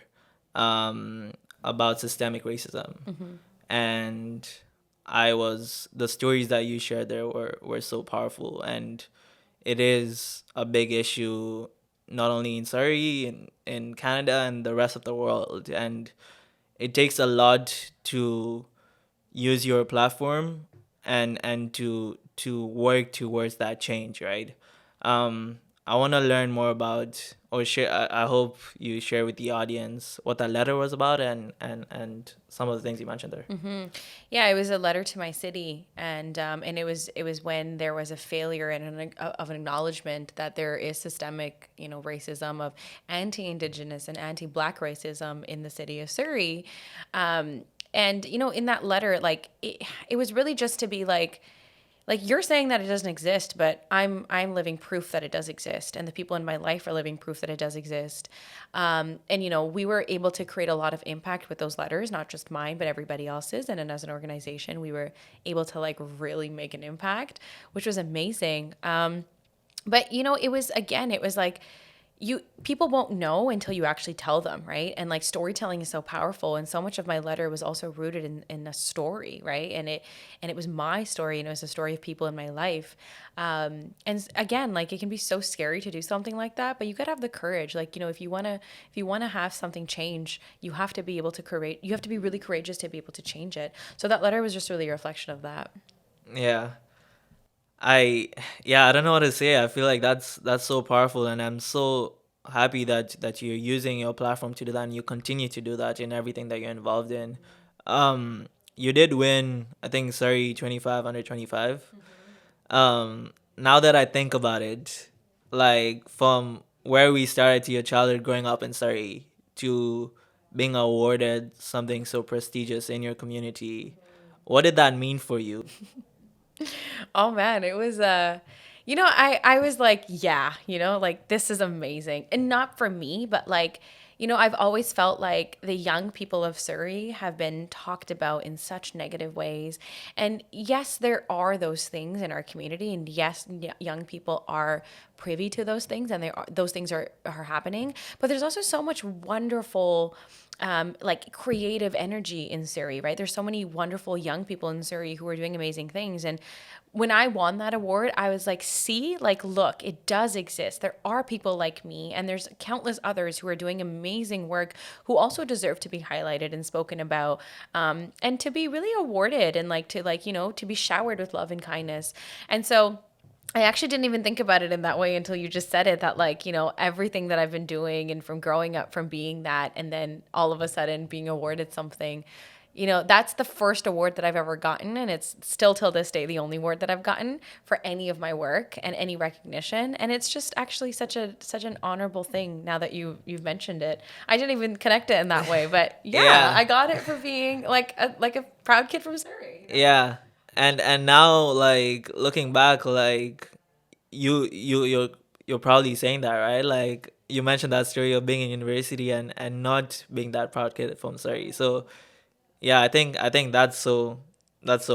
um, about systemic racism, and the stories that you shared there were so powerful, and it is a big issue not only in Surrey, in Canada, and the rest of the world, and it takes a lot to use your platform and to work towards that change, right? I want to learn more about or share. I hope you share with the audience what that letter was about and some of the things you mentioned there. Yeah, it was a letter to my city, and it was when there was a failure and of an acknowledgement that there is systemic, racism of anti-Indigenous and anti-Black racism in the city of Surrey, and in that letter, like it was really just to be like you're saying that it doesn't exist, but I'm living proof that it does exist, and the people in my life are living proof that it does exist. And we were able to create a lot of impact with those letters, not just mine, but everybody else's. And then as an organization, we were able to like really make an impact, which was amazing. But it was like people won't know until you actually tell them, right? And like storytelling is so powerful, and so much of my letter was also rooted in a story, right? And it was my story, and it was a story of people in my life. Again, like it can be so scary to do something like that, but you gotta have the courage. Like, if you wanna have something change, you have to be able to create. You have to be really courageous to be able to change it. So that letter was just really a reflection of that. Yeah. I I don't know what to say. I feel like that's so powerful, and I'm so happy that you're using your platform to do that, and you continue to do that in everything that you're involved in. You did win, I think, sorry, 25 under 25. Now that I think about it, like from where we started to your childhood growing up in Surrey to being awarded something so prestigious in your community, what did that mean for you? Oh man, it was I was like, yeah, like this is amazing. And not for me, but like, I've always felt like the young people of Surrey have been talked about in such negative ways. And yes, there are those things in our community, and yes, young people are privy to those things, and those things are happening. But there's also so much wonderful like creative energy in Surrey, right? There's so many wonderful young people in Surrey who are doing amazing things. And when I won that award, I was like, see, like, look, it does exist. There are people like me, and there's countless others who are doing amazing work who also deserve to be highlighted and spoken about, and to be really awarded and to be showered with love and kindness. And so I actually didn't even think about it in that way until you just said it, that everything that I've been doing and from growing up from being that, and then all of a sudden being awarded something, that's the first award that I've ever gotten. And it's still till this day, the only award that I've gotten for any of my work and any recognition. And it's just actually such an honorable thing now that you've mentioned it. I didn't even connect it in that way, but yeah, Yeah. I got it for being like a proud kid from Surrey. Yeah. And now like looking back, like you're probably saying that, right? Like you mentioned that story of being in university and not being that proud kid from Surrey. So Yeah, I think that's so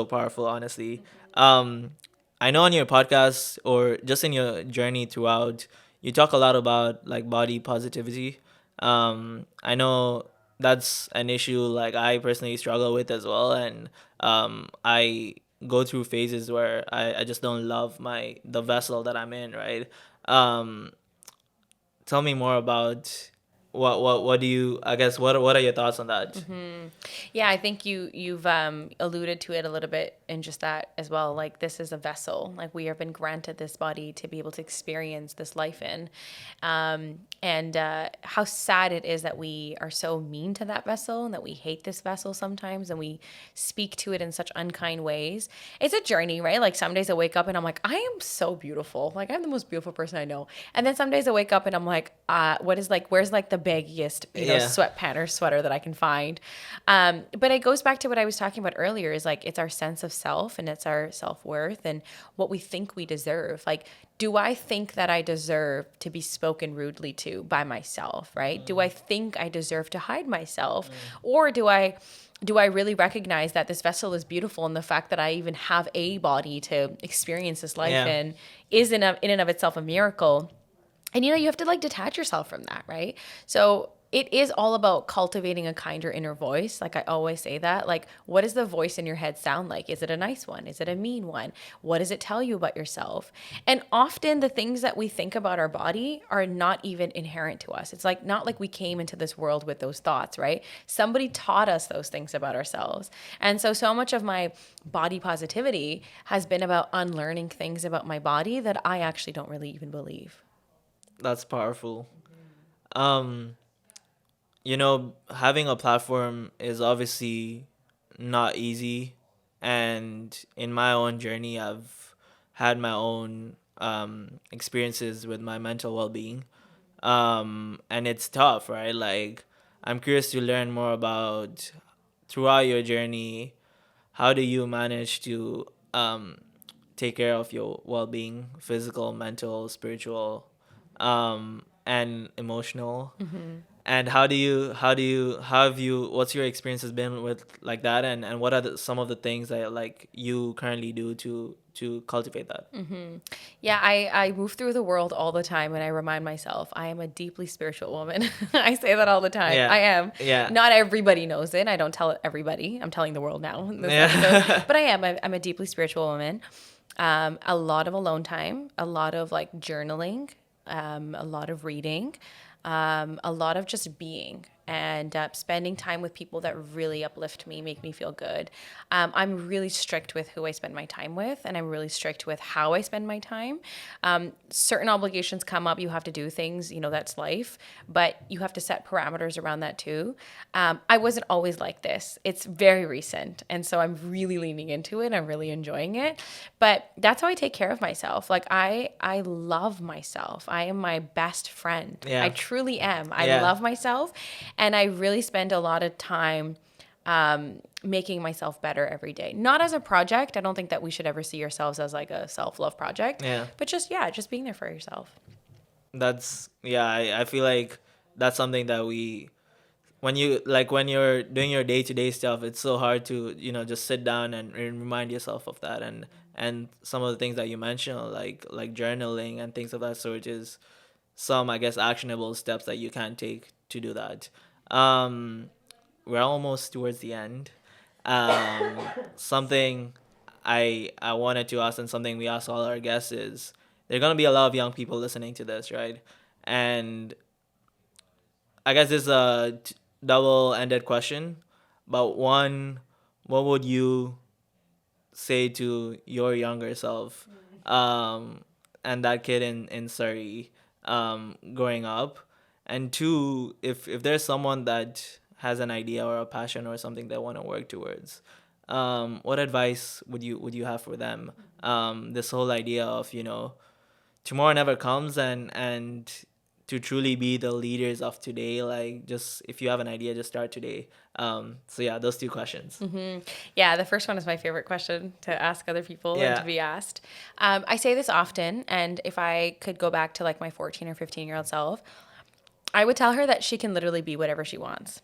powerful, honestly. Um, I know on your podcast or just in your journey throughout, you talk a lot about like body positivity. I know that's an issue like I personally struggle with as well, and I go through phases where I just don't love the vessel that I'm in, right? Um, Tell me more about what do you, I guess, what are your thoughts on that? Yeah, I think you've alluded to it a little bit in just that as well. Like this is a vessel. Like we have been granted this body to be able to experience this life in, and how sad it is that we are so mean to that vessel and that we hate this vessel sometimes, and we speak to it in such unkind ways. It's a journey, right? Like some days I wake up and I'm like, I am so beautiful. Like I'm the most beautiful person I know. And then some days I wake up and I'm like, where's like the baggiest, Yeah. sweatpant or sweater that I can find. But it goes back to what I was talking about earlier is like, it's our sense of self and it's our self-worth and what we think we deserve. Like, do I think that I deserve to be spoken rudely to by myself, right? Do I think I deserve to hide myself? Or do I really recognize that this vessel is beautiful and the fact that I even have a body to experience this life Yeah. in is in and of itself a miracle. And you have to like detach yourself from that, right? So it is all about cultivating a kinder inner voice. Like I always say that. Like, what does the voice in your head sound like? Is it a nice one? Is it a mean one? What does it tell you about yourself? And often the things that we think about our body are not even inherent to us. It's like not like we came into this world with those thoughts, right? Somebody taught us those things about ourselves. And so much of my body positivity has been about unlearning things about my body that I actually don't really even believe. That's powerful. Um, Having a platform is obviously not easy, and in my own journey, I've had my own experiences with my mental well-being. And it's tough, right? Like, I'm curious to learn more about throughout your journey, how do you manage to take care of your well-being, physical, mental, spiritual, and emotional? And how have you, what's your experience has been with like that, and what are some of the things that like you currently do to cultivate that? Yeah, I move through the world all the time and I remind myself I am a deeply spiritual woman. I say that all the time. Yeah. I am. Yeah. Not everybody knows it. I don't tell everybody. I'm telling the world now in this episode. Yeah. But I am. I'm a deeply spiritual woman. A lot of alone time, a lot of like journaling, a lot of reading, a lot of just being and spending time with people that really uplift me, make me feel good. I'm really strict with who I spend my time with, and I'm really strict with how I spend my time. Certain obligations come up, you have to do things, that's life, but you have to set parameters around that too. I wasn't always like this. It's very recent. And so I'm really leaning into it. I'm really enjoying it. But that's how I take care of myself. Like I love myself. I am my best friend. I Yeah. truly am. I Yeah. love myself. And I really spend a lot of time making myself better every day. Not as a project. I don't think that we should ever see ourselves as like a self-love project. Yeah. But just being there for yourself. That's, yeah, I feel like that's something that we, when you're doing your day-to-day stuff, it's so hard to just sit down and remind yourself of that, and some of the things that you mentioned, like journaling and things of that sort, is some, I guess, actionable steps that you can take to do that. um we're almost towards the end. um Something I wanted to ask, and something we ask all our guests, is there are gonna be a lot of young people listening to this, right? And I guess it's a double-ended question, but one, what would you say to your younger self, um, and that kid in Surrey, growing up? And two, if there's someone that has an idea or a passion or something they want to work towards, what advice would you have for them? This whole idea of tomorrow never comes, and to truly be the leaders of today, like, just if you have an idea, just start today. So yeah, those two questions. Yeah, the first one is my favorite question to ask other people and to Yeah. be asked. I say this often, and if I could go back to like my 14 or 15-year-old self, I would tell her that she can literally be whatever she wants.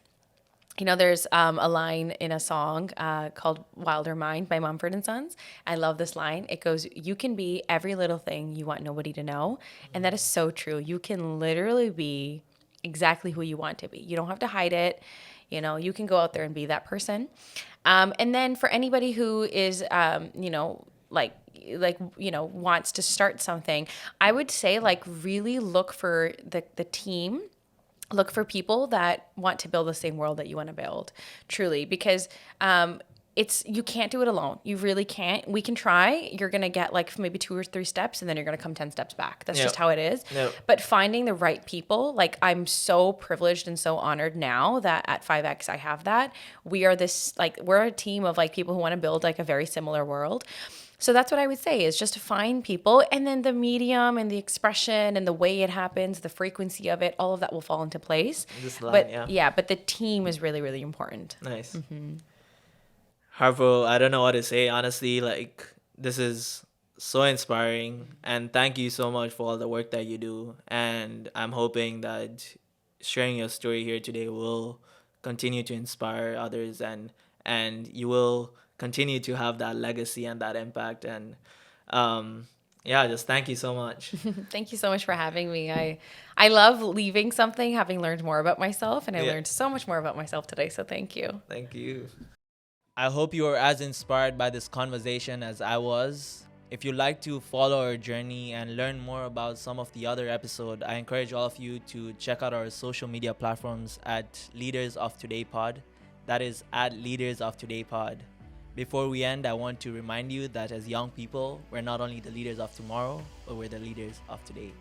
There's a line in a song called Wilder Mind by Mumford and Sons. I love this line. It goes, "You can be every little thing you want nobody to know." And that is so true. You can literally be exactly who you want to be. You don't have to hide it. You can go out there and be that person. And then for anybody who is, wants to start something, I would say like really look for the team, look for people that want to build the same world that you want to build, truly, because you can't do it alone. You really can't. We can try. You're going to get like maybe 2 or 3 steps and then you're going to come 10 steps back. That's just how it is. Yep. But finding the right people, like I'm so privileged and so honored now that at 5X I have that. We're a team of like people who want to build like a very similar world. So that's what I would say is just to find people, and then the medium and the expression and the way it happens, the frequency of it, all of that will fall into place. This line, But but the team is really, really important. Nice. Harpo, I don't know what to say. Honestly, like, this is so inspiring. And thank you so much for all the work that you do. And I'm hoping that sharing your story here today will continue to inspire others, and you will continue to have that legacy and that impact. And just thank you so much. Thank you so much for having me. I love leaving something, having learned more about myself, and I learned so much more about myself today. So thank you. Thank you. I hope you are as inspired by this conversation as I was. If you'd like to follow our journey and learn more about some of the other episodes, I encourage all of you to check out our social media platforms at Leaders of Today Pod. That is at Leaders of Today Pod. Before we end, I want to remind you that as young people, we're not only the leaders of tomorrow, but we're the leaders of today.